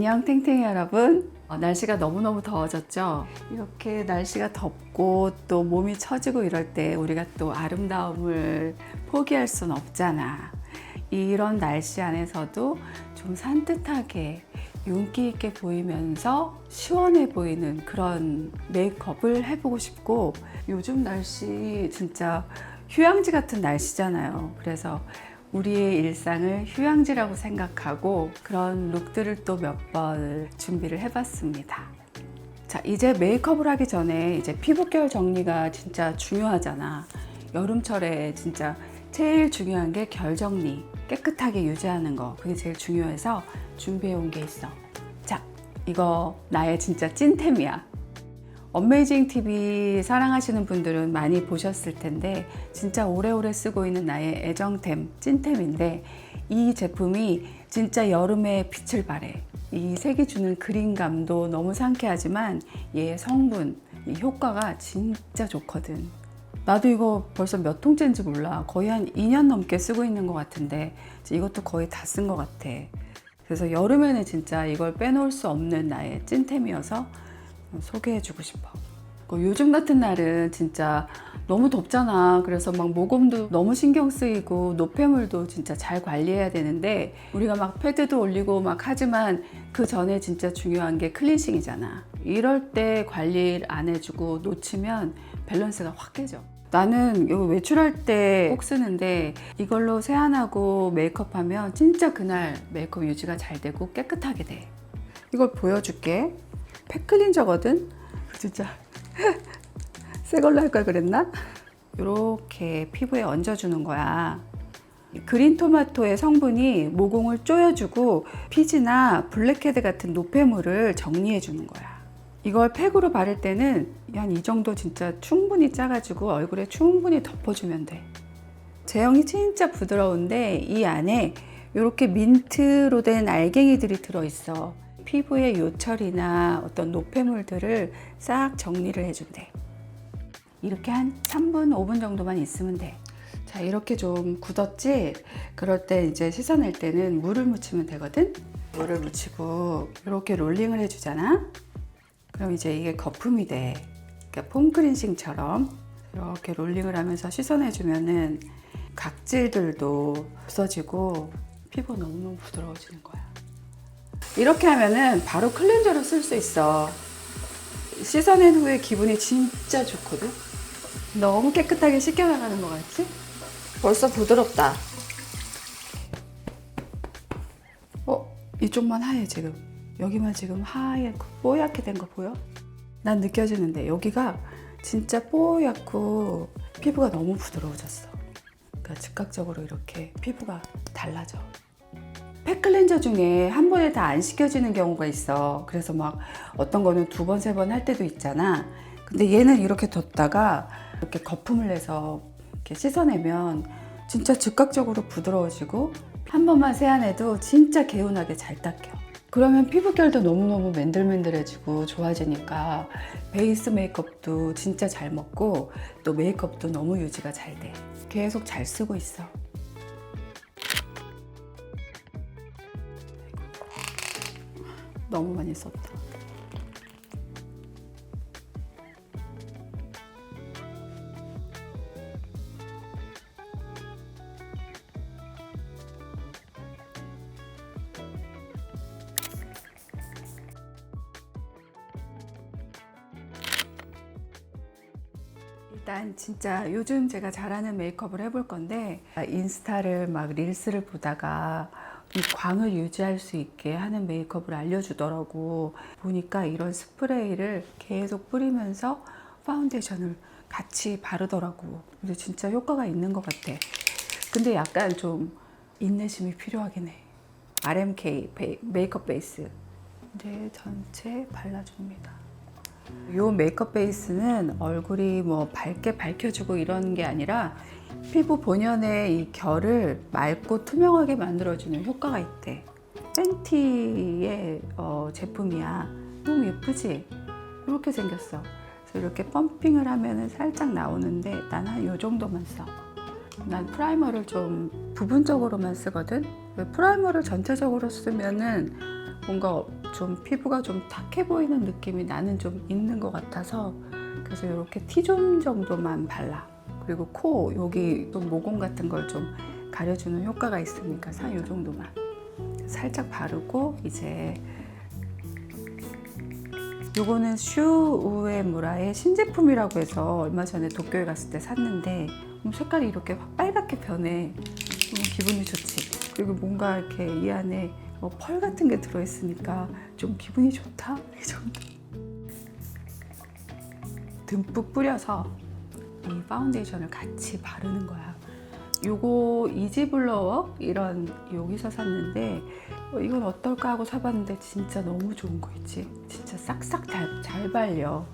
안녕 탱탱이 여러분. 날씨가 너무너무 더워졌죠. 이렇게 날씨가 덥고 또 몸이 처지고 이럴 때 우리가 또 아름다움을 포기할 순 없잖아. 이런 날씨 안에서도 좀 산뜻하게 윤기 있게 보이면서 시원해 보이는 그런 메이크업을 해보고 싶고, 요즘 날씨 진짜 휴양지 같은 날씨잖아요. 그래서 우리의 일상을 휴양지라고 생각하고 그런 룩들을 또 몇 번 준비를 해봤습니다. 자, 이제 메이크업을 하기 전에 이제 피부결 정리가 진짜 중요하잖아. 여름철에 진짜 제일 중요한 게 결 정리, 깨끗하게 유지하는 거, 그게 제일 중요해서 준비해 온 게 있어. 자, 이거 나의 진짜 찐템이야. 어메이징 TV 사랑하시는 분들은 많이 보셨을 텐데 진짜 오래오래 쓰고 있는 나의 애정템, 찐템인데, 이 제품이 진짜 여름에 빛을 발해. 이 색이 주는 그린감도 너무 상쾌하지만 얘의 성분, 이 효과가 진짜 좋거든. 나도 이거 벌써 몇 통째인지 몰라. 거의 한 2년 넘게 쓰고 있는 것 같은데 이것도 거의 다 쓴 것 같아. 그래서 여름에는 진짜 이걸 빼놓을 수 없는 나의 찐템이어서 소개해주고 싶어. 요즘 같은 날은 진짜 너무 덥잖아. 그래서 막 모공도 너무 신경 쓰이고 노폐물도 진짜 잘 관리해야 되는데, 우리가 막 패드도 올리고 막 하지만 그 전에 진짜 중요한 게 클렌싱이잖아. 이럴 때 관리를 안 해주고 놓치면 밸런스가 확 깨져. 나는 이거 외출할 때 꼭 쓰는데, 이걸로 세안하고 메이크업하면 진짜 그날 메이크업 유지가 잘 되고 깨끗하게 돼. 이걸 보여줄게. 팩클린저거든? 진짜 새 걸로 할 걸 그랬나? 이렇게 피부에 얹어주는 거야. 그린 토마토의 성분이 모공을 조여주고 피지나 블랙헤드 같은 노폐물을 정리해 주는 거야. 이걸 팩으로 바를 때는 한 이 정도 진짜 충분히 짜가지고 얼굴에 충분히 덮어주면 돼. 제형이 진짜 부드러운데 이 안에 이렇게 민트로 된 알갱이들이 들어있어. 피부의 요철이나 어떤 노폐물들을 싹 정리를 해준대. 이렇게 한 3분, 5분 정도만 있으면 돼. 자, 이렇게 좀 굳었지? 그럴 때 이제 씻어낼 때는 물을 묻히면 되거든? 물을 묻히고 이렇게 롤링을 해주잖아? 그럼 이제 이게 거품이 돼. 그러니까 폼 클렌싱처럼 이렇게 롤링을 하면서 씻어내주면은 각질들도 없어지고 피부가 너무너무 부드러워지는 거야. 이렇게 하면은 바로 클렌저로 쓸 수 있어. 씻어낸 후에 기분이 진짜 좋거든. 너무 깨끗하게 씻겨나가는 것 같지? 벌써 부드럽다. 이쪽만 하얘 지금. 여기만 지금 하얗고 뽀얗게 된 거 보여? 난 느껴지는데 여기가 진짜 뽀얗고 피부가 너무 부드러워졌어. 그러니까 즉각적으로 이렇게 피부가 달라져. 팩클렌저 중에 한 번에 다 안 씻겨지는 경우가 있어. 그래서 막 어떤 거는 2번, 3번 할 때도 있잖아. 근데 얘는 이렇게 뒀다가 이렇게 거품을 내서 이렇게 씻어내면 진짜 즉각적으로 부드러워지고, 한 번만 세안해도 진짜 개운하게 잘 닦여. 그러면 피부결도 너무너무 맨들맨들해지고 좋아지니까 베이스 메이크업도 진짜 잘 먹고 또 메이크업도 너무 유지가 잘 돼. 계속 잘 쓰고 있어. 너무 많이 썼다. 일단 진짜 요즘 제가 잘하는 메이크업을 해볼 건데, 인스타를 막 릴스를 보다가 이 광을 유지할 수 있게 하는 메이크업을 알려주더라고. 보니까 이런 스프레이를 계속 뿌리면서 파운데이션을 같이 바르더라고. 그래서 진짜 효과가 있는 것 같아. 근데 약간 좀 인내심이 필요하긴 해. RMK 메이크업 베이스 이제 전체 발라줍니다. 이 메이크업 베이스는 얼굴이 뭐 밝게 밝혀주고 이런 게 아니라 피부 본연의 이 결을 맑고 투명하게 만들어주는 효과가 있대. 팬티의 제품이야. 너무 예쁘지? 이렇게 생겼어. 그래서 이렇게 펌핑을 하면 살짝 나오는데 난 한 이 정도만 써. 난 프라이머를 좀 부분적으로만 쓰거든. 왜 프라이머를 전체적으로 쓰면은 뭔가 좀 피부가 좀 탁해 보이는 느낌이 나는 좀 있는 것 같아서 그래서 이렇게 T존 정도만 발라. 그리고 코 여기 좀 모공 같은 걸 좀 가려주는 효과가 있으니까 이 정도만 살짝 바르고 이제 요거는 슈 우에무라의 신제품이라고 해서 얼마 전에 도쿄에 갔을 때 샀는데 색깔이 이렇게 확 빨갛게 변해. 너무 기분이 좋지. 그리고 뭔가 이렇게 이 안에 펄 같은 게 들어있으니까 좀 기분이 좋다? 이 정도. 듬뿍 뿌려서 이 파운데이션을 같이 바르는 거야. 요거 이지블러워 이런 여기서 샀는데 이건 어떨까 하고 사봤는데 진짜 너무 좋은 거 있지. 진짜 싹싹 잘 발려.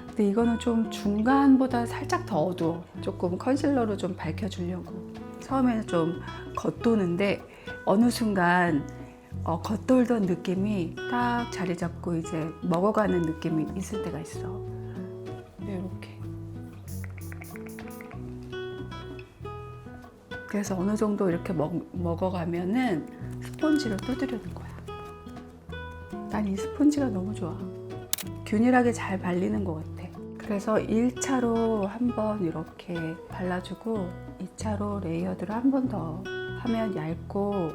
근데 이거는 좀 중간보다 살짝 더 어두워. 조금 컨실러로 좀 밝혀주려고. 처음에는 좀 겉도는데 어느 순간 겉돌던 느낌이 딱 자리 잡고 이제 먹어가는 느낌이 있을 때가 있어. 이렇게. 그래서 어느 정도 이렇게 먹어가면은 스펀지로 두드리는 거야. 난 이 스펀지가 너무 좋아. 균일하게 잘 발리는 것 같아. 그래서 1차로 한번 이렇게 발라주고 2차로 레이어드를 한 번 더 하면 얇고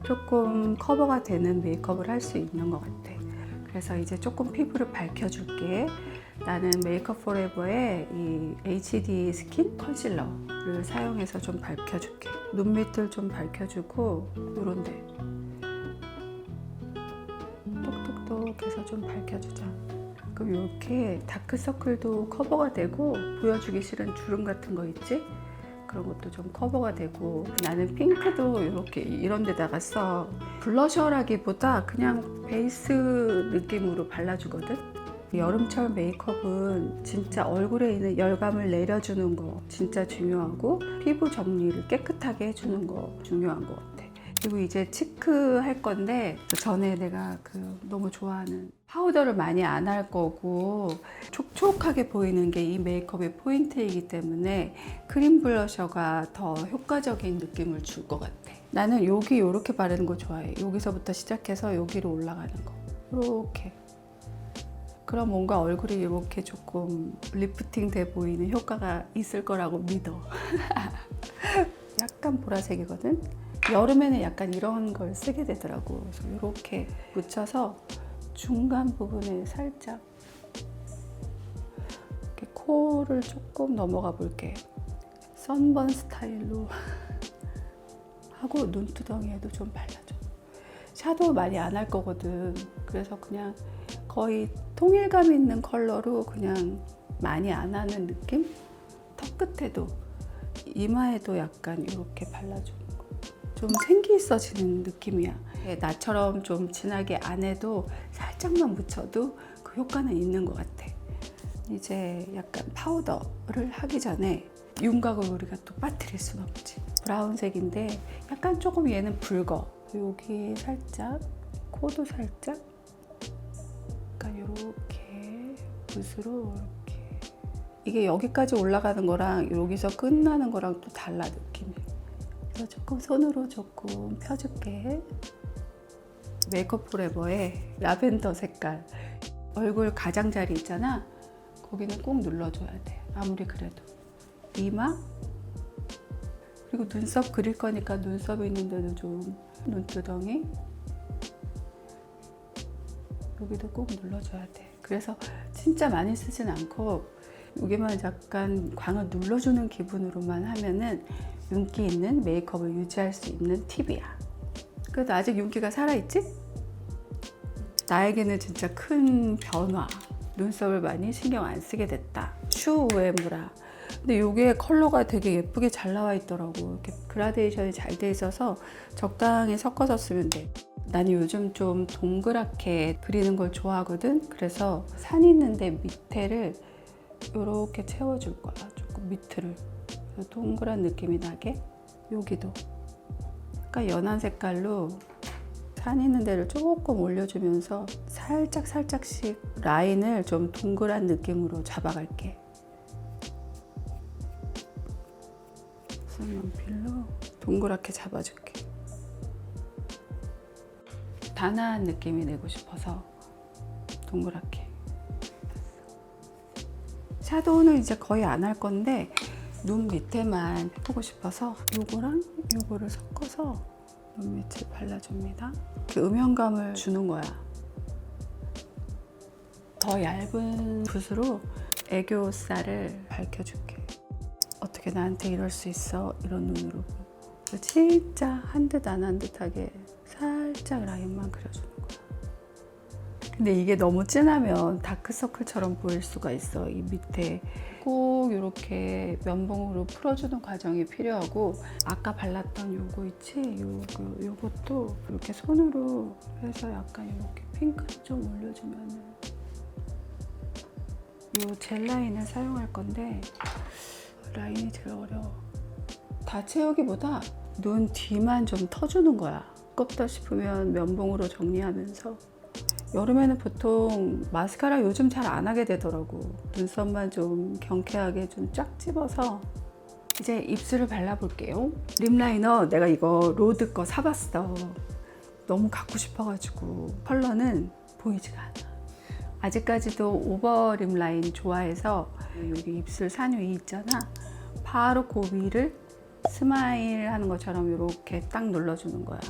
조금 커버가 되는 메이크업을 할 수 있는 것 같아. 그래서 이제 조금 피부를 밝혀줄게. 나는 메이크업 포레버의 이 HD 스킨 컨실러를 사용해서 좀 밝혀줄게. 눈 밑을 좀 밝혀주고 요런데 똑똑똑 해서 좀 밝혀주자. 그럼 이렇게 다크서클도 커버가 되고 보여주기 싫은 주름 같은 거 있지? 그런 것도 좀 커버가 되고 나는 핑크도 이렇게 이런 데다가 써. 블러셔라기보다 그냥 베이스 느낌으로 발라주거든? 여름철 메이크업은 진짜 얼굴에 있는 열감을 내려주는 거 진짜 중요하고 피부 정리를 깨끗하게 해주는 거 중요한 것 같아. 그리고 이제 치크 할 건데 전에 내가 너무 좋아하는 파우더를 많이 안 할 거고 촉촉하게 보이는 게 이 메이크업의 포인트이기 때문에 크림 블러셔가 더 효과적인 느낌을 줄 것 같아. 나는 여기 이렇게 바르는 거 좋아해. 여기서부터 시작해서 여기로 올라가는 거 이렇게. 그럼 뭔가 얼굴이 이렇게 조금 리프팅 돼 보이는 효과가 있을 거라고 믿어. 약간 보라색이거든? 여름에는 약간 이런 걸 쓰게 되더라고. 그래서 이렇게 묻혀서 중간 부분에 살짝 이렇게 코를 조금 넘어가 볼게. 선번 스타일로 하고 눈두덩이에도 좀 발라줘. 샤도우 많이 안 할 거거든. 그래서 그냥 거의 통일감 있는 컬러로 그냥 많이 안 하는 느낌? 턱 끝에도 이마에도 약간 이렇게 발라주는 거. 좀 생기 있어지는 느낌이야. 나처럼 좀 진하게 안 해도 살짝만 묻혀도 그 효과는 있는 것 같아. 이제 약간 파우더를 하기 전에 윤곽을 우리가 또 빠뜨릴 순 없지. 브라운색인데 약간 조금 얘는 붉어. 여기 살짝, 코도 살짝 약간 이렇게 붓으로 이렇게. 이게 여기까지 올라가는 거랑 여기서 끝나는 거랑 또 달라 느낌이. 그래서 조금 손으로 조금 펴줄게. 메이크업 포레버의 라벤더 색깔. 얼굴 가장자리 있잖아. 거기는 꼭 눌러줘야 돼. 아무리 그래도. 이마. 그리고 눈썹 그릴 거니까 눈썹 있는 데도 좀. 눈두덩이. 여기도 꼭 눌러줘야 돼. 그래서 진짜 많이 쓰진 않고 여기만 약간 광을 눌러주는 기분으로만 하면은 윤기 있는 메이크업을 유지할 수 있는 팁이야. 그래도 아직 윤기가 살아있지? 나에게는 진짜 큰 변화. 눈썹을 많이 신경 안 쓰게 됐다. 슈 우에무라. 근데 이게 컬러가 되게 예쁘게 잘 나와 있더라고. 이렇게 그라데이션이 잘 돼 있어서 적당히 섞어서 쓰면 돼. 나는 요즘 좀 동그랗게 그리는 걸 좋아하거든. 그래서 산 있는데 밑에를 이렇게 채워줄 거야. 조금 밑을 동그란 느낌이 나게. 여기도 약간 연한 색깔로 산 있는 데를 조금 올려주면서 살짝씩 라인을 좀 동그란 느낌으로 잡아갈게. 쌍연필로 동그랗게 잡아줄게. 단아한 느낌이 내고 싶어서 동그랗게. 샤도우는 이제 거의 안 할 건데 눈 밑에만 해보고 싶어서 요거랑 요거를 섞어서 눈 밑을 발라줍니다. 이렇게 음영감을 주는 거야. 더 얇은 붓으로 애교살을 밝혀줄게. 어떻게 나한테 이럴 수 있어? 이런 눈으로. 진짜 한 듯 안 한 듯하게 살짝 라인만 그려주는 거야. 근데 이게 너무 진하면 다크서클처럼 보일 수가 있어. 이 밑에 꼭 이렇게 면봉으로 풀어주는 과정이 필요하고, 아까 발랐던 요거 있지? 요것도 이렇게 손으로 해서 약간 이렇게 핑크 좀 올려주면은, 요 젤 라인을 사용할 건데 라인이 제일 어려워. 다 채우기보다 눈 뒤만 좀 터주는 거야. 두껍다 싶으면 면봉으로 정리하면서. 여름에는 보통 마스카라 요즘 잘 안 하게 되더라고. 눈썹만 좀 경쾌하게 좀 쫙 집어서. 이제 입술을 발라볼게요. 립 라이너 내가 이거 로드 거 사봤어. 너무 갖고 싶어가지고. 컬러는 보이지가 않아. 아직까지도 오버 립 라인 좋아해서 여기 입술 산 위 있잖아. 바로 그 위를 스마일 하는 것처럼 이렇게 딱 눌러주는 거야.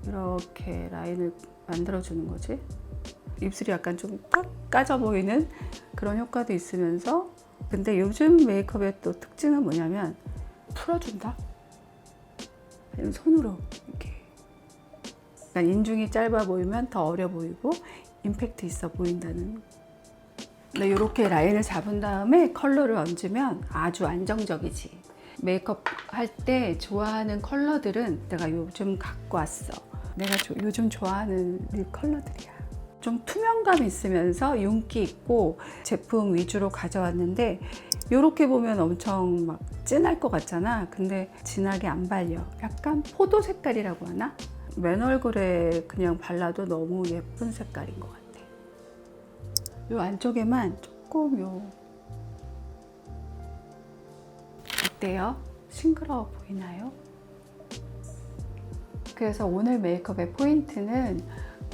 이렇게 라인을 만들어주는 거지. 입술이 약간 좀 딱 까져 보이는 그런 효과도 있으면서, 근데 요즘 메이크업의 또 특징은 뭐냐면 풀어준다. 아니면 손으로 이렇게. 약간 인중이 짧아 보이면 더 어려 보이고 임팩트 있어 보인다는. 근데 이렇게 라인을 잡은 다음에 컬러를 얹으면 아주 안정적이지. 메이크업 할 때 좋아하는 컬러들은 내가 요즘 갖고 왔어. 내가 요즘 좋아하는 립 컬러들이야. 좀 투명감 있으면서 윤기 있고 제품 위주로 가져왔는데, 이렇게 보면 엄청 막 진할 것 같잖아. 근데 진하게 안 발려. 약간 포도 색깔이라고 하나? 맨 얼굴에 그냥 발라도 너무 예쁜 색깔인 것 같아. 요 안쪽에만 조금 어때요? 싱그러워 보이나요? 그래서 오늘 메이크업의 포인트는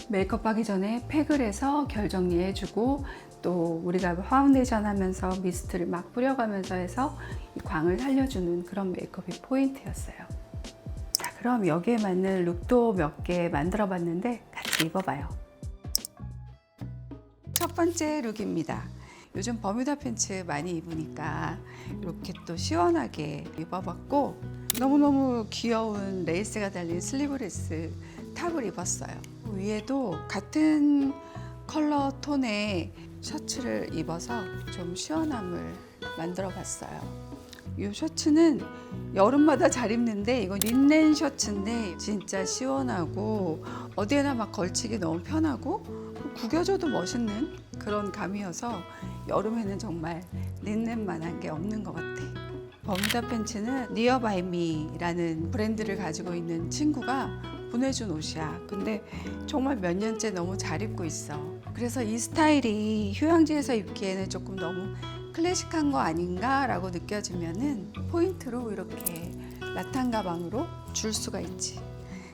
메이크업 하기 전에 팩을 해서 결 정리해주고, 또 우리가 파운데이션 하면서 미스트를 막 뿌려가면서 해서 이 광을 살려주는 그런 메이크업이 포인트였어요. 자, 그럼 여기에 맞는 룩도 몇 개 만들어 봤는데 같이 입어봐요. 첫 번째 룩입니다. 요즘 버뮤다 팬츠 많이 입으니까 이렇게 또 시원하게 입어봤고, 너무너무 귀여운 레이스가 달린 슬리브레스 탑을 입었어요. 위에도 같은 컬러 톤의 셔츠를 입어서 좀 시원함을 만들어 봤어요. 이 셔츠는 여름마다 잘 입는데, 이거 린넨 셔츠인데 진짜 시원하고 어디에나 막 걸치기 너무 편하고 구겨져도 멋있는 그런 감이어서 여름에는 정말 린넨만한 게 없는 것 같아. 버뮤다 팬츠는 니어바이미라는 브랜드를 가지고 있는 친구가 보내준 옷이야. 근데 정말 몇 년째 너무 잘 입고 있어. 그래서 이 스타일이 휴양지에서 입기에는 조금 너무 클래식한 거 아닌가 라고 느껴지면은 포인트로 이렇게 라탄 가방으로 줄 수가 있지.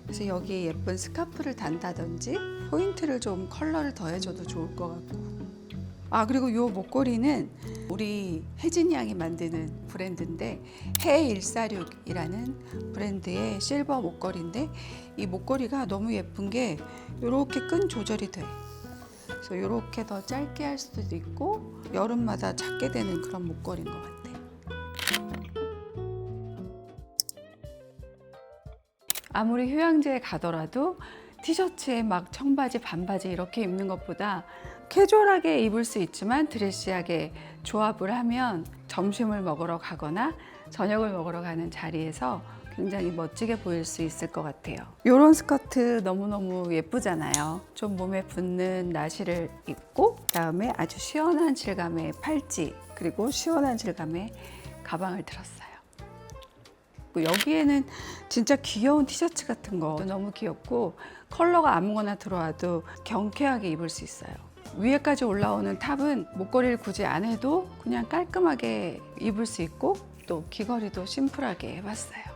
그래서 여기에 예쁜 스카프를 단다든지 포인트를 좀 컬러를 더해줘도 좋을 것 같고. 아, 그리고 이 목걸이는 우리 혜진 양이 만드는 브랜드인데, 해146이라는 브랜드의 실버 목걸이인데, 이 목걸이가 너무 예쁜 게 이렇게 끈 조절이 돼. 그래서 이렇게 더 짧게 할 수도 있고 여름마다 작게 되는 그런 목걸이인 것 같아. 아무리 휴양지에 가더라도 티셔츠에 막 청바지, 반바지 이렇게 입는 것보다 캐주얼하게 입을 수 있지만 드레시하게 조합을 하면 점심을 먹으러 가거나 저녁을 먹으러 가는 자리에서 굉장히 멋지게 보일 수 있을 것 같아요. 이런 스커트 너무너무 예쁘잖아요. 좀 몸에 붙는 나시를 입고, 그다음에 아주 시원한 질감의 팔찌, 그리고 시원한 질감의 가방을 들었어요. 여기에는 진짜 귀여운 티셔츠 같은 거 너무 귀엽고, 컬러가 아무거나 들어와도 경쾌하게 입을 수 있어요. 위에까지 올라오는 탑은 목걸이를 굳이 안 해도 그냥 깔끔하게 입을 수 있고, 또 귀걸이도 심플하게 해봤어요.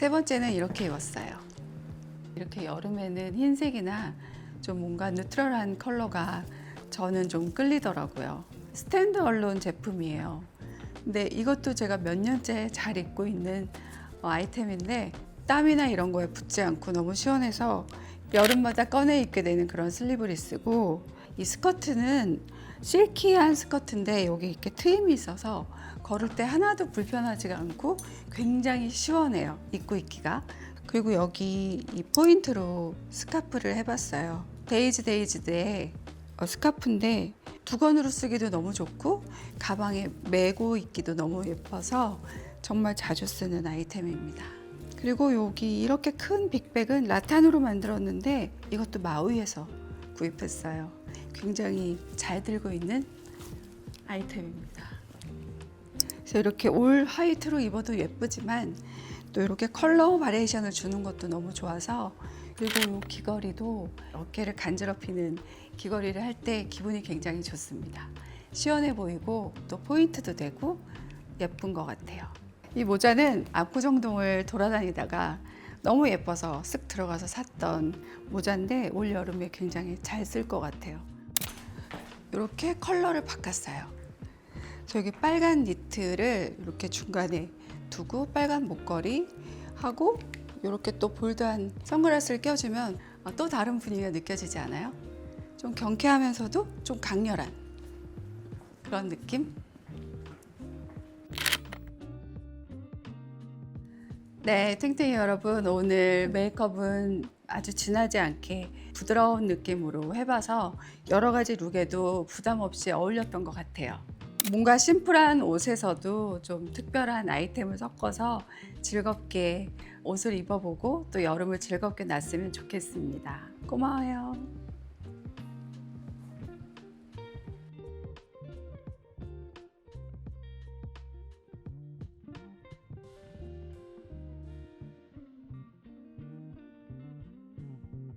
세 번째는 이렇게 입었어요. 이렇게 여름에는 흰색이나 좀 뭔가 뉴트럴한 컬러가 저는 좀 끌리더라고요. 스탠드얼론 제품이에요. 근데 이것도 제가 몇 년째 잘 입고 있는 아이템인데 땀이나 이런 거에 붙지 않고 너무 시원해서 여름마다 꺼내 입게 되는 그런 슬리브리스고, 이 스커트는 실키한 스커트인데 여기 이렇게 트임이 있어서 걸을 때 하나도 불편하지가 않고 굉장히 시원해요, 입고 있기가. 그리고 여기 이 포인트로 스카프를 해봤어요. 데이지드의 스카프인데 두건으로 쓰기도 너무 좋고 가방에 메고 입기도 너무 예뻐서 정말 자주 쓰는 아이템입니다. 그리고 여기 이렇게 큰 빅백은 라탄으로 만들었는데 이것도 마우이에서 구입했어요. 굉장히 잘 들고 있는 아이템입니다. 그래서 이렇게 올 화이트로 입어도 예쁘지만 또 이렇게 컬러 바리에이션을 주는 것도 너무 좋아서, 그리고 이 귀걸이도 어깨를 간지럽히는 귀걸이를 할 때 기분이 굉장히 좋습니다. 시원해 보이고 또 포인트도 되고 예쁜 것 같아요. 이 모자는 압구정동을 돌아다니다가 너무 예뻐서 쓱 들어가서 샀던 모자인데 올 여름에 굉장히 잘 쓸 것 같아요. 이렇게 컬러를 바꿨어요. 여기 빨간 니트를 이렇게 중간에 두고 빨간 목걸이 하고 이렇게 또 볼드한 선글라스를 껴주면 또 다른 분위기가 느껴지지 않아요? 좀 경쾌하면서도 좀 강렬한 그런 느낌? 네, 탱탱이 여러분, 오늘 메이크업은 아주 진하지 않게 부드러운 느낌으로 해봐서 여러 가지 룩에도 부담 없이 어울렸던 것 같아요. 뭔가 심플한 옷에서도 좀 특별한 아이템을 섞어서 즐겁게 옷을 입어보고 또 여름을 즐겁게 났으면 좋겠습니다. 고마워요.